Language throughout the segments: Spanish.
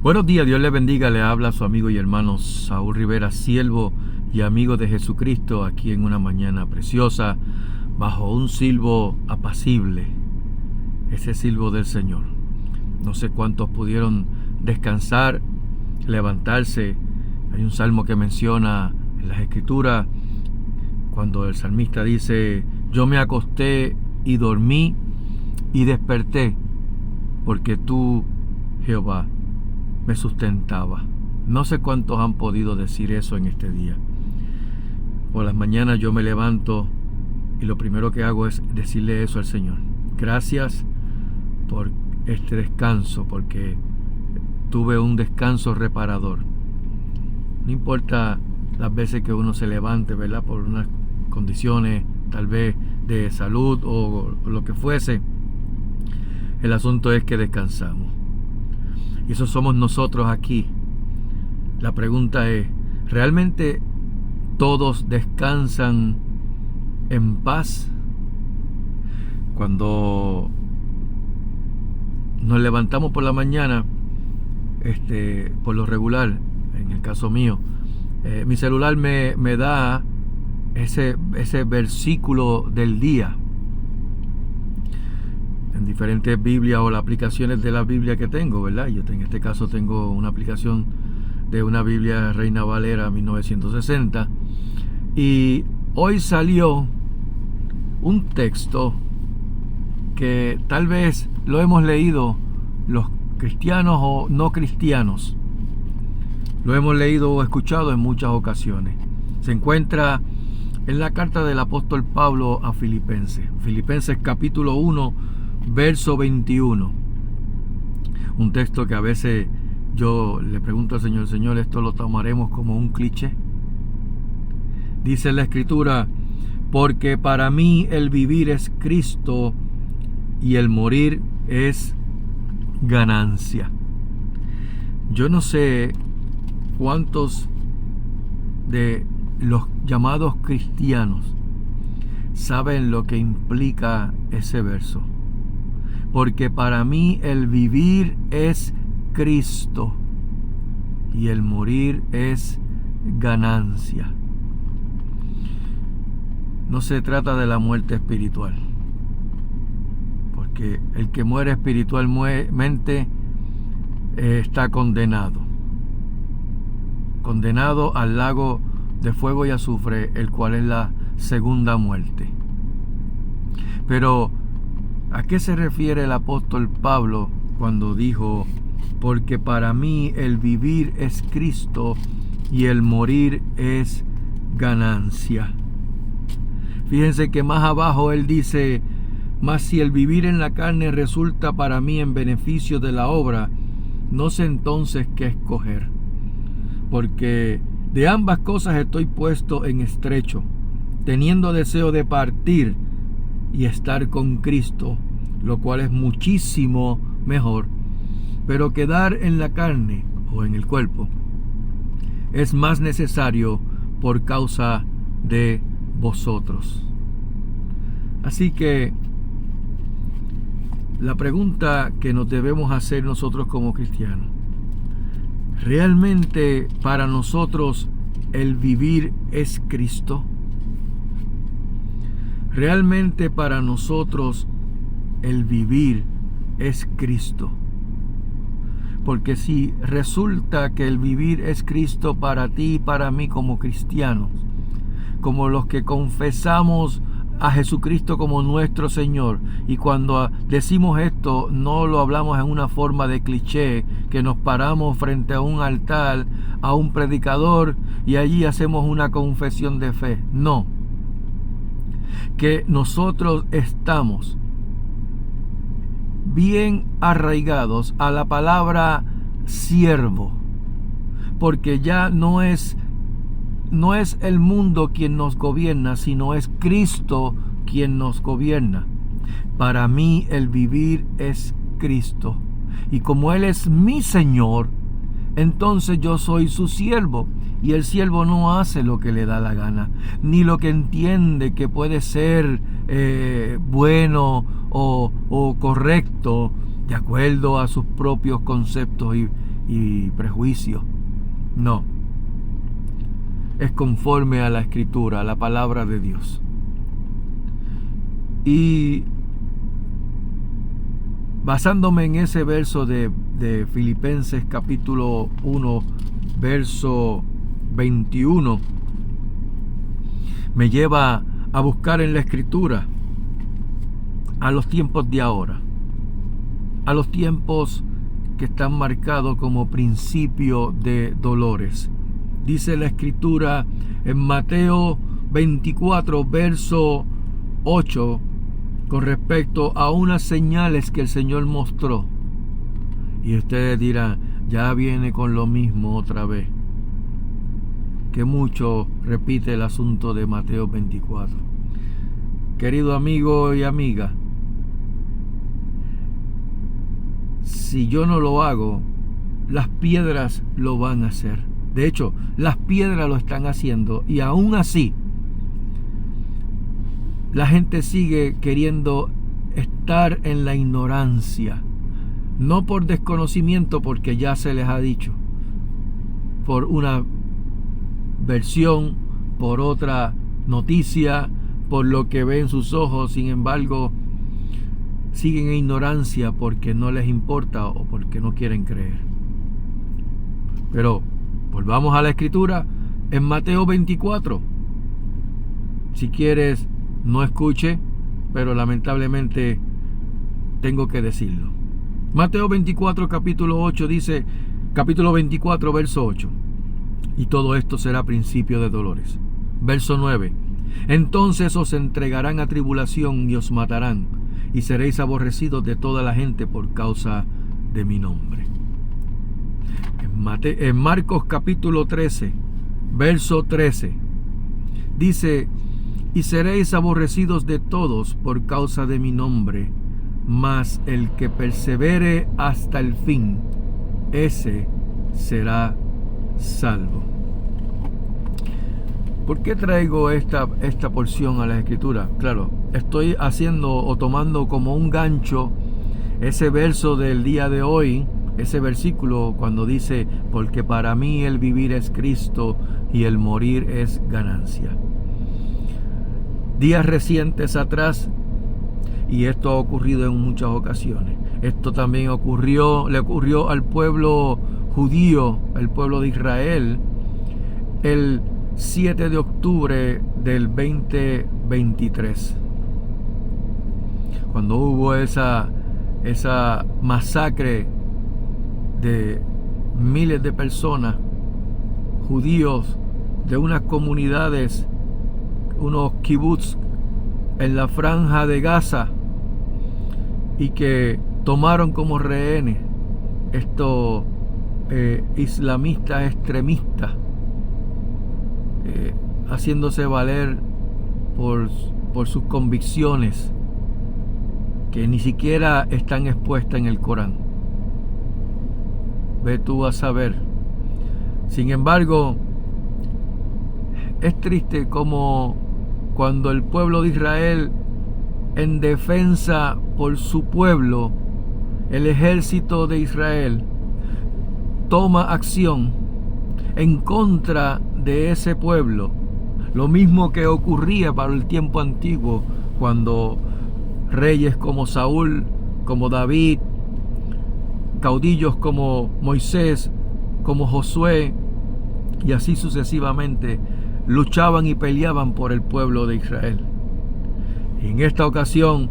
Buenos días, Dios le bendiga, le habla su amigo y hermano Saúl Rivera, siervo y amigo de Jesucristo, aquí en una mañana preciosa, bajo un silbo apacible, ese silbo del Señor. No sé cuántos pudieron descansar, levantarse. Hay un salmo que menciona en las Escrituras, cuando el salmista dice: yo me acosté y dormí y desperté, porque tú, Jehová, me sustentaba. No sé cuántos han podido decir eso en este día. Por las mañanas yo me levanto y lo primero que hago es decirle eso al Señor. Gracias por este descanso, porque tuve un descanso reparador. No importa las veces que uno se levante, ¿verdad?, por unas condiciones tal vez de salud o lo que fuese. El asunto es que descansamos. Y eso somos nosotros aquí. La pregunta es, ¿realmente todos descansan en paz? Cuando nos levantamos por la mañana, por lo regular, en el caso mío, mi celular me da ese versículo del día. En diferentes Biblias o las aplicaciones de la Biblia que tengo, ¿verdad? Yo en este caso tengo una aplicación de una Biblia Reina Valera 1960, y hoy salió un texto que tal vez lo hemos leído los cristianos o no cristianos, lo hemos leído o escuchado en muchas ocasiones. Se encuentra en la carta del apóstol Pablo a Filipenses capítulo 1, verso 21. Un texto que a veces yo le pregunto al Señor: Señor, ¿esto lo tomaremos como un cliché? Dice la Escritura: porque para mí el vivir es Cristo y el morir es ganancia. Yo no sé cuántos de los llamados cristianos saben lo que implica ese verso. Porque para mí el vivir es Cristo y el morir es ganancia. No se trata de la muerte espiritual, porque el que muere espiritualmente está condenado al lago de fuego y azufre, el cual es la segunda muerte. Pero ¿a qué se refiere el apóstol Pablo cuando dijo: porque para mí el vivir es Cristo y el morir es ganancia? Fíjense que más abajo él dice: mas si el vivir en la carne resulta para mí en beneficio de la obra, no sé entonces qué escoger. Porque de ambas cosas estoy puesto en estrecho, teniendo deseo de partir y estar con Cristo, lo cual es muchísimo mejor. Pero quedar en la carne o en el cuerpo es más necesario por causa de vosotros. Así que la pregunta que nos debemos hacer nosotros como cristianos: ¿realmente para nosotros el vivir es Cristo? ¿Realmente para nosotros el vivir es Cristo? Porque si resulta que el vivir es Cristo para ti y para mí como cristianos, como los que confesamos a Jesucristo como nuestro Señor, y cuando decimos esto no lo hablamos en una forma de cliché, que nos paramos frente a un altar, a un predicador, y allí hacemos una confesión de fe. No, que nosotros estamos bien arraigados a la palabra siervo, porque ya no es el mundo quien nos gobierna, sino es Cristo quien nos gobierna. Para mí el vivir es Cristo, y como Él es mi Señor, entonces yo soy su siervo, y el siervo no hace lo que le da la gana, ni lo que entiende que puede ser bueno o correcto de acuerdo a sus propios conceptos y prejuicio. No. Es conforme a la Escritura, a la palabra de Dios. Y basándome en ese verso de Filipenses capítulo 1, verso 21, me lleva a buscar en la Escritura a los tiempos de ahora, a los tiempos que están marcados como principio de dolores. Dice la Escritura en Mateo 24, verso 8, con respecto a unas señales que el Señor mostró. Y ustedes dirán, ya viene con lo mismo otra vez. Que mucho repite el asunto de Mateo 24. Querido amigo y amiga, si yo no lo hago, las piedras lo van a hacer. De hecho, las piedras lo están haciendo, y aún así la gente sigue queriendo estar en la ignorancia, no por desconocimiento, porque ya se les ha dicho, por una versión, por otra noticia, por lo que ven sus ojos. Sin embargo, siguen en ignorancia porque no les importa o porque no quieren creer. Pero volvamos a la Escritura en Mateo 24. Si quieres, no escuche, pero lamentablemente tengo que decirlo. Mateo 24, capítulo 8 dice, capítulo 24, verso 8. Y todo esto será principio de dolores. Verso 9. Entonces os entregarán a tribulación y os matarán, y seréis aborrecidos de toda la gente por causa de mi nombre. En Marcos capítulo 13, verso 13, dice, y seréis aborrecidos de todos por causa de mi nombre, mas el que persevere hasta el fin, ese será salvo. ¿Por qué traigo esta porción a la Escritura? Claro, estoy haciendo o tomando como un gancho ese verso del día de hoy, ese versículo cuando dice, porque para mí el vivir es Cristo y el morir es ganancia. Días recientes atrás, y esto ha ocurrido en muchas ocasiones, esto también le ocurrió al pueblo judío, al pueblo de Israel, el 7 de octubre del 2023, cuando hubo esa masacre de miles de personas, judíos de unas comunidades, unos kibbutz en la franja de Gaza, y que tomaron como rehenes estos islamistas extremistas, haciéndose valer por sus convicciones que ni siquiera están expuestas en el Corán. Ve tú a saber. Sin embargo, es triste como cuando el pueblo de Israel, en defensa por su pueblo, el ejército de Israel toma acción en contra de ese pueblo. Lo mismo que ocurría para el tiempo antiguo, cuando reyes como Saúl, como David, caudillos como Moisés, como Josué, y así sucesivamente, luchaban y peleaban por el pueblo de Israel. En esta ocasión,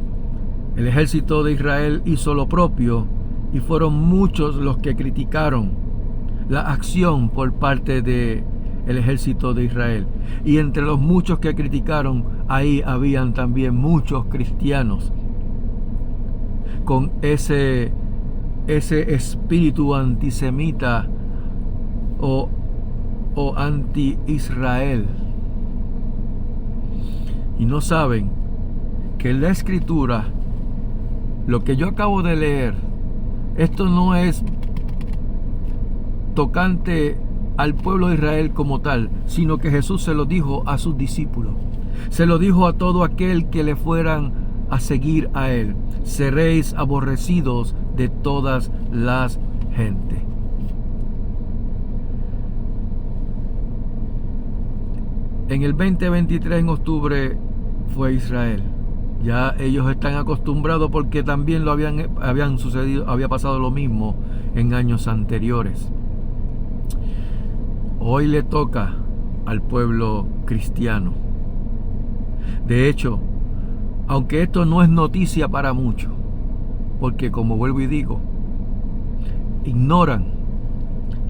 el ejército de Israel hizo lo propio, y fueron muchos los que criticaron la acción por parte del ejército de Israel. Y entre los muchos que criticaron, ahí habían también muchos cristianos con ese espíritu antisemita o anti-Israel. Y no saben que en la Escritura, lo que yo acabo de leer, esto no es tocante al pueblo de Israel como tal, sino que Jesús se lo dijo a sus discípulos, se lo dijo a todo aquel que le fueran a seguir a él: seréis aborrecidos de todas las gentes. En el 2023, en octubre, fue Israel. Ya ellos están acostumbrados porque también habían sucedido, había pasado lo mismo en años anteriores. Hoy le toca al pueblo cristiano. De hecho, aunque esto no es noticia para muchos, porque como vuelvo y digo, ignoran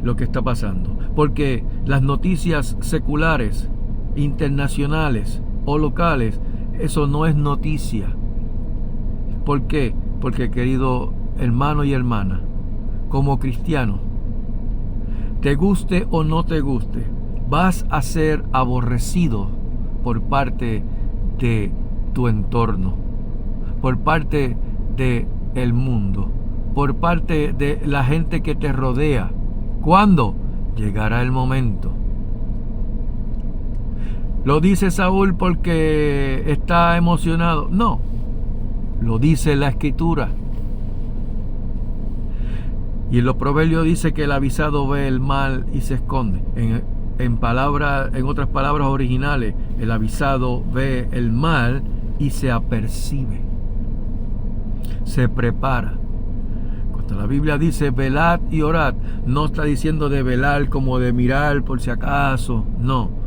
lo que está pasando, porque las noticias seculares, internacionales o locales, eso no es noticia. ¿Por qué? Porque, querido hermano y hermana, como cristiano, te guste o no te guste, vas a ser aborrecido por parte de tu entorno, por parte del mundo, por parte de la gente que te rodea. ¿Cuándo? Llegará el momento. ¿Lo dice Saúl porque está emocionado? No, lo dice la Escritura. Y en los Proverbios dice que el avisado ve el mal y se esconde. En otras palabras originales, el avisado ve el mal y se apercibe, se prepara. Cuando la Biblia dice velad y orad, no está diciendo de velar como de mirar por si acaso, no.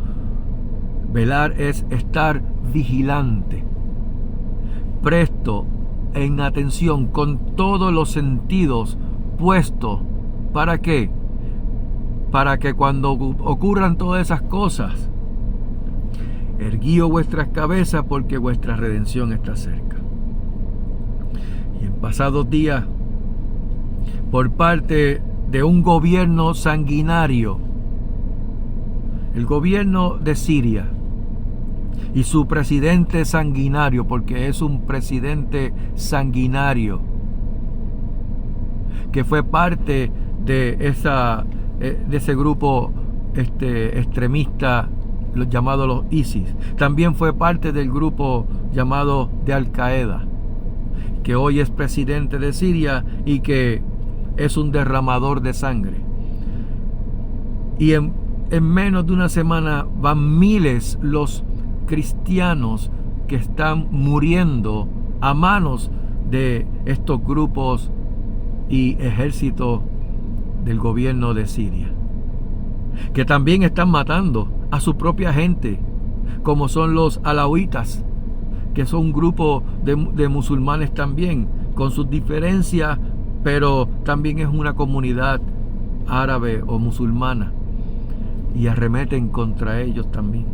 Velar es estar vigilante, presto, en atención, con todos los sentidos puestos. ¿Para qué? Para que cuando ocurran todas esas cosas, erguíos vuestras cabezas, porque vuestra redención está cerca. Y en pasados días, por parte de un gobierno sanguinario, el gobierno de Siria, y su presidente sanguinario, porque es un presidente sanguinario, que fue parte de ese grupo extremista llamado los ISIS. También fue parte del grupo llamado de Al Qaeda, que hoy es presidente de Siria y que es un derramador de sangre. Y en menos de una semana van miles los cristianos que están muriendo a manos de estos grupos y ejércitos del gobierno de Siria, que también están matando a su propia gente, como son los alawitas, que son un grupo de musulmanes también, con sus diferencias, pero también es una comunidad árabe o musulmana, y arremeten contra ellos también.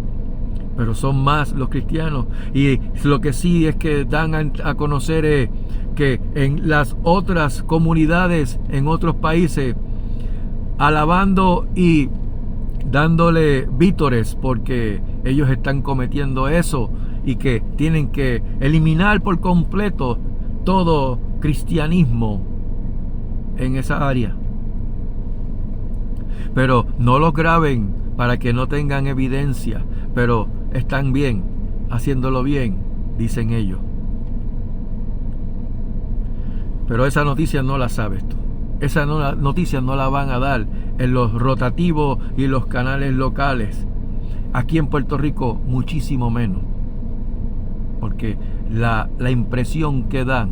Pero son más los cristianos. Y lo que sí es que dan a conocer que en las otras comunidades, en otros países, alabando y dándole vítores porque ellos están cometiendo eso, y que tienen que eliminar por completo todo cristianismo en esa área. Pero no los graben para que no tengan evidencia, pero están bien, haciéndolo bien, dicen ellos. Pero esa noticia no la sabes tú. Esa noticia no la van a dar en los rotativos y los canales locales. Aquí en Puerto Rico muchísimo menos, porque la impresión que dan,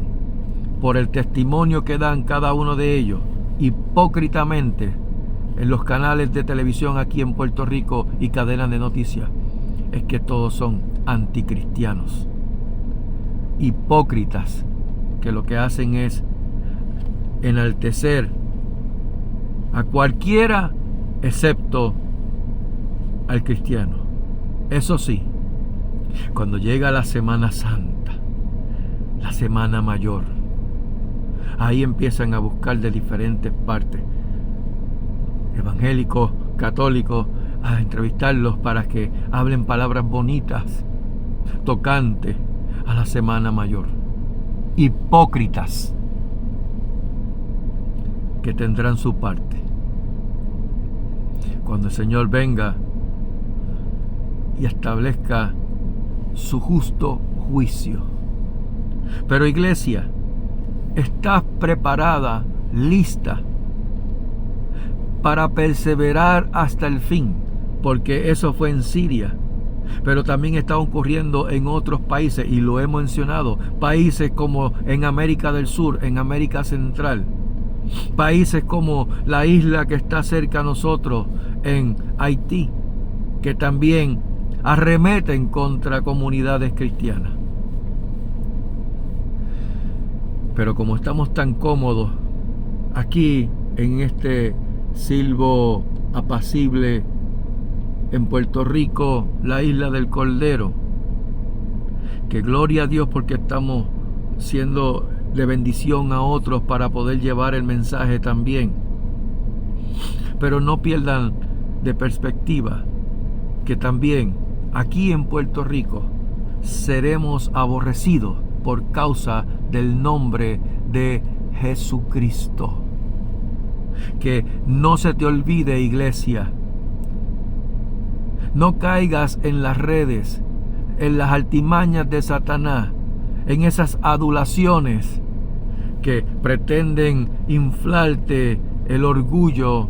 por el testimonio que dan cada uno de ellos, hipócritamente, en los canales de televisión aquí en Puerto Rico y cadenas de noticias, es que todos son anticristianos, hipócritas, que lo que hacen es enaltecer a cualquiera excepto al cristiano. Eso sí, cuando llega la Semana Santa, la Semana Mayor, ahí empiezan a buscar de diferentes partes, evangélicos, católicos, a entrevistarlos para que hablen palabras bonitas, tocantes a la Semana Mayor. Hipócritas que tendrán su parte cuando el Señor venga y establezca su justo juicio. Pero iglesia, ¿estás preparada, lista para perseverar hasta el fin? Porque eso fue en Siria. pero también está ocurriendo en otros países, y lo he mencionado, países como en América del Sur, en América Central, países como la isla que está cerca a nosotros en Haití, que también arremeten contra comunidades cristianas. Pero como estamos tan cómodos aquí en este silbo apacible en Puerto Rico, la isla del Cordero, que gloria a Dios porque estamos siendo de bendición a otros para poder llevar el mensaje también. Pero no pierdan de perspectiva que también aquí en Puerto Rico seremos aborrecidos por causa del nombre de Jesucristo. Que no se te olvide, iglesia, no caigas en las redes, en las artimañas de Satanás, en esas adulaciones que pretenden inflarte el orgullo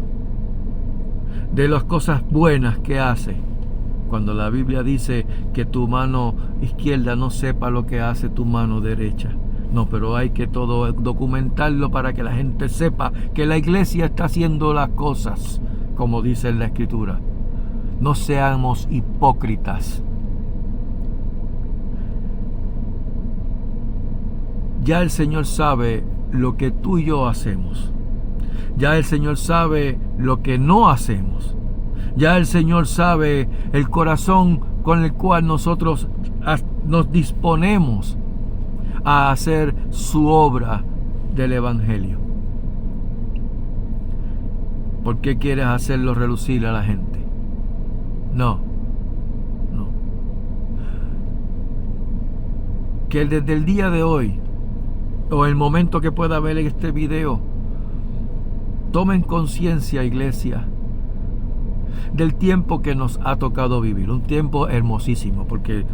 de las cosas buenas que hace, cuando la Biblia dice que tu mano izquierda no sepa lo que hace tu mano derecha. No, pero hay que todo documentarlo para que la gente sepa que la iglesia está haciendo las cosas como dice en la Escritura. No seamos hipócritas. Ya el Señor sabe lo que tú y yo hacemos. Ya el Señor sabe lo que no hacemos. Ya el Señor sabe el corazón con el cual nosotros nos disponemos a hacer su obra del Evangelio. ¿Por qué quieres hacerlo relucir a la gente? No. Que desde el día de hoy, o el momento que pueda ver este video, tomen conciencia, iglesia, del tiempo que nos ha tocado vivir. Un tiempo hermosísimo, porque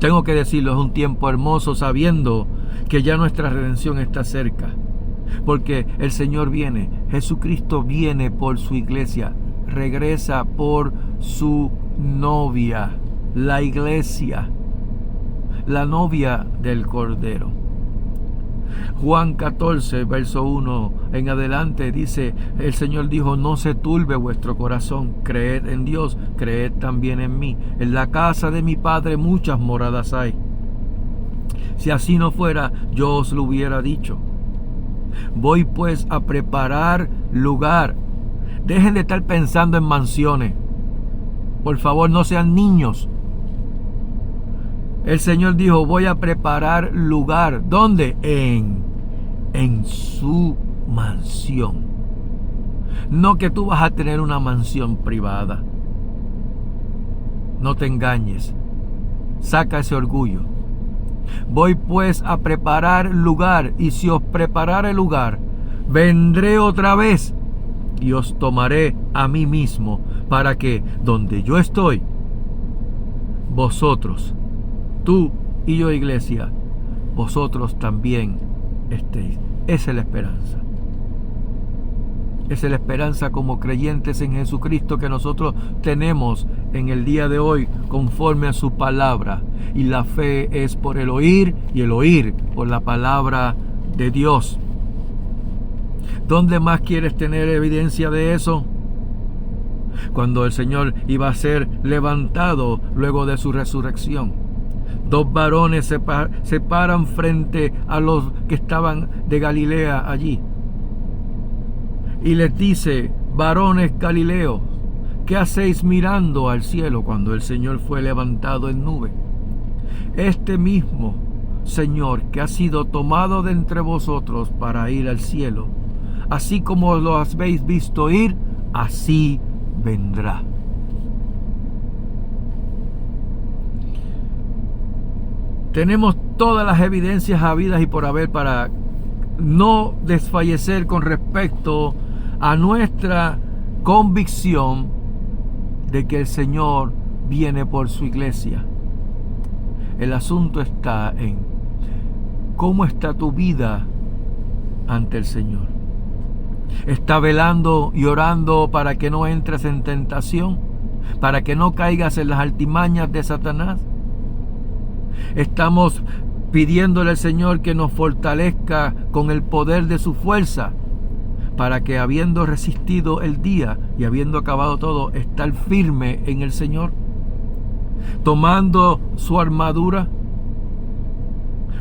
tengo que decirlo, es un tiempo hermoso sabiendo que ya nuestra redención está cerca, porque el Señor viene, Jesucristo viene por su iglesia, regresa por su novia, la iglesia, la novia del Cordero. Juan 14, verso 1 en adelante dice, el Señor dijo, no se turbe vuestro corazón, creed en Dios, creed también en mí. En la casa de mi Padre muchas moradas hay. Si así no fuera, yo os lo hubiera dicho. Voy pues a preparar lugar. Dejen de estar pensando en mansiones. Por favor, no sean niños. El Señor dijo, voy a preparar lugar. ¿Dónde? En su mansión. No que tú vas a tener una mansión privada. No te engañes. Saca ese orgullo. Voy pues a preparar lugar, y si os preparare lugar, vendré otra vez y os tomaré a mí mismo, para que donde yo estoy, vosotros, tú y yo, iglesia, vosotros también estéis. Esa es la esperanza. Esa es la esperanza como creyentes en Jesucristo que nosotros tenemos en el día de hoy conforme a su palabra. Y la fe es por el oír, y el oír por la palabra de Dios. ¿Dónde más quieres tener evidencia de eso? Cuando el Señor iba a ser levantado luego de su resurrección. Dos varones se paran frente a los que estaban de Galilea allí. Y les dice, varones galileos, ¿qué hacéis mirando al cielo cuando el Señor fue levantado en nube? Este mismo Señor que ha sido tomado de entre vosotros para ir al cielo, así como lo habéis visto ir, así vendrá. Tenemos todas las evidencias habidas y por haber para no desfallecer con respecto a nuestra convicción de que el Señor viene por su iglesia. El asunto está en cómo está tu vida ante el Señor. ¿Está velando y orando para que no entres en tentación? para que no caigas en las artimañas de Satanás. Estamos pidiéndole al Señor que nos fortalezca con el poder de su fuerza, para que, habiendo resistido el día y habiendo acabado todo, estar firme en el Señor, tomando su armadura.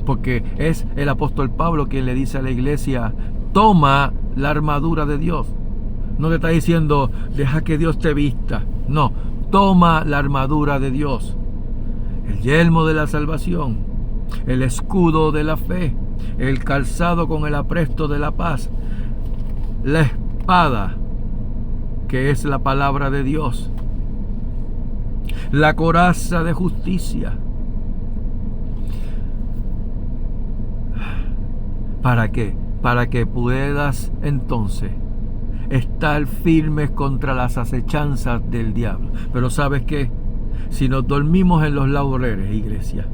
Porque es el apóstol Pablo quien le dice a la iglesia: toma la armadura de Dios. No le está diciendo deja que Dios te vista. No, toma la armadura de Dios. El yelmo de la salvación, el escudo de la fe, el calzado con el apresto de la paz, la espada, que es la palabra de Dios, la coraza de justicia. ¿Para qué? Para que puedas entonces estar firmes contra las acechanzas del diablo. Pero ¿sabes qué? Si nos dormimos en los laureles, iglesia,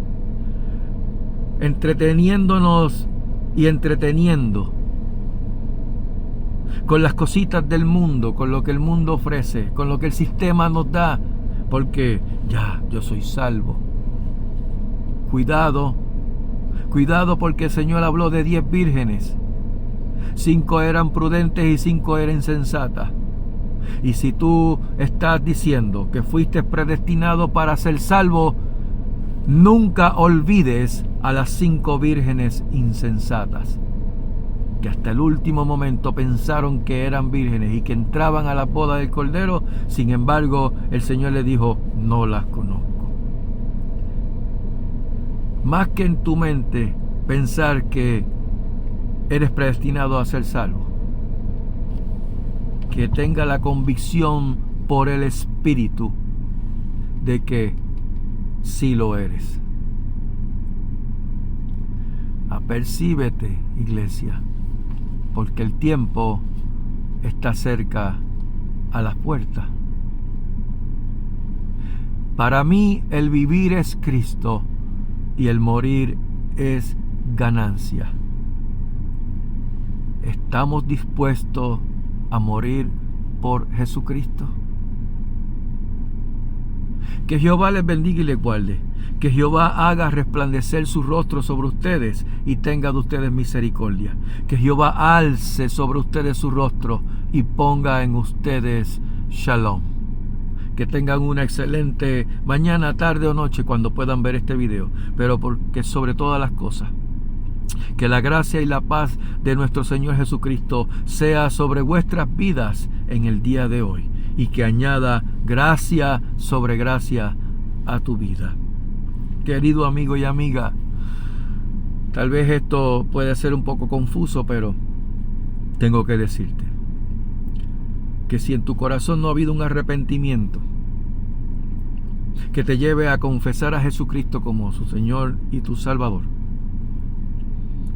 entreteniéndonos y entreteniendo con las cositas del mundo, con lo que el mundo ofrece, con lo que el sistema nos da, porque ya yo soy salvo. Cuidado, cuidado, porque el Señor habló de 10 vírgenes. 5 eran prudentes y 5 eran insensatas. Y si tú estás diciendo que fuiste predestinado para ser salvo, nunca olvides a las 5 vírgenes insensatas, que hasta el último momento pensaron que eran vírgenes y que entraban a la boda del Cordero. Sin embargo, el Señor les dijo: no las conozco. Más que en tu mente pensar que eres predestinado a ser salvo, que tenga la convicción por el Espíritu de que sí lo eres. Apercíbete, iglesia, porque el tiempo está cerca a las puertas. Para mí el vivir es Cristo y el morir es ganancia. ¿Estamos dispuestos a morir por Jesucristo? Que Jehová les bendiga y les guarde. Que Jehová haga resplandecer su rostro sobre ustedes y tenga de ustedes misericordia. Que Jehová alce sobre ustedes su rostro y ponga en ustedes shalom. Que tengan una excelente mañana, tarde o noche cuando puedan ver este video. Pero porque sobre todas las cosas, que la gracia y la paz de nuestro Señor Jesucristo sea sobre vuestras vidas en el día de hoy, y que añada gracia sobre gracia a tu vida. Querido amigo y amiga, tal vez esto puede ser un poco confuso, pero tengo que decirte que si en tu corazón no ha habido un arrepentimiento que te lleve a confesar a Jesucristo como su Señor y tu Salvador,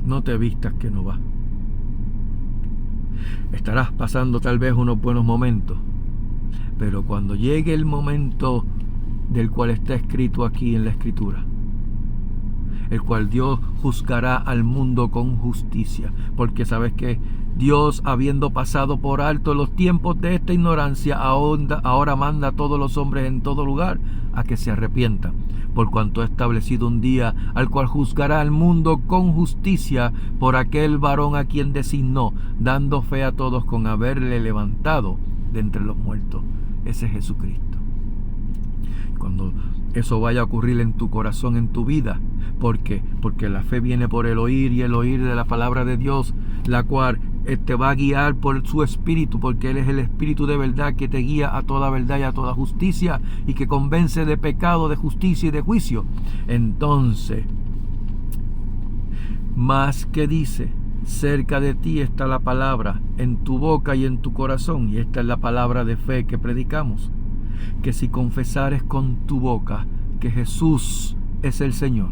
no te vistas que no va. Estarás pasando tal vez unos buenos momentos, pero cuando llegue el momento del cual está escrito aquí en la Escritura, el cual Dios juzgará al mundo con justicia, porque sabes que Dios, habiendo pasado por alto los tiempos de esta ignorancia, ahora manda a todos los hombres en todo lugar a que se arrepientan, por cuanto ha establecido un día al cual juzgará al mundo con justicia por aquel varón a quien designó, dando fe a todos con haberle levantado de entre los muertos. Ese es Jesucristo. Cuando eso vaya a ocurrir en tu corazón, en tu vida, ¿por qué? Porque la fe viene por el oír, y el oír de la palabra de Dios, la cual te va a guiar por su Espíritu, porque Él es el Espíritu de verdad que te guía a toda verdad y a toda justicia, y que convence de pecado, de justicia y de juicio. Entonces, más que dice: cerca de ti está la palabra, en tu boca y en tu corazón, y esta es la palabra de fe que predicamos, que si confesares con tu boca que Jesús es el Señor,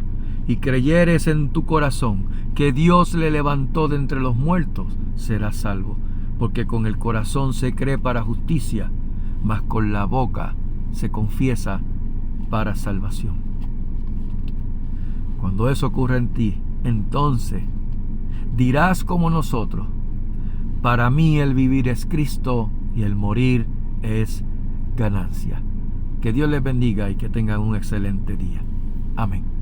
y creyeres en tu corazón que Dios le levantó de entre los muertos, serás salvo. Porque con el corazón se cree para justicia, mas con la boca se confiesa para salvación. Cuando eso ocurra en ti, entonces dirás como nosotros: para mí el vivir es Cristo y el morir es ganancia. Que Dios les bendiga y que tengan un excelente día. Amén.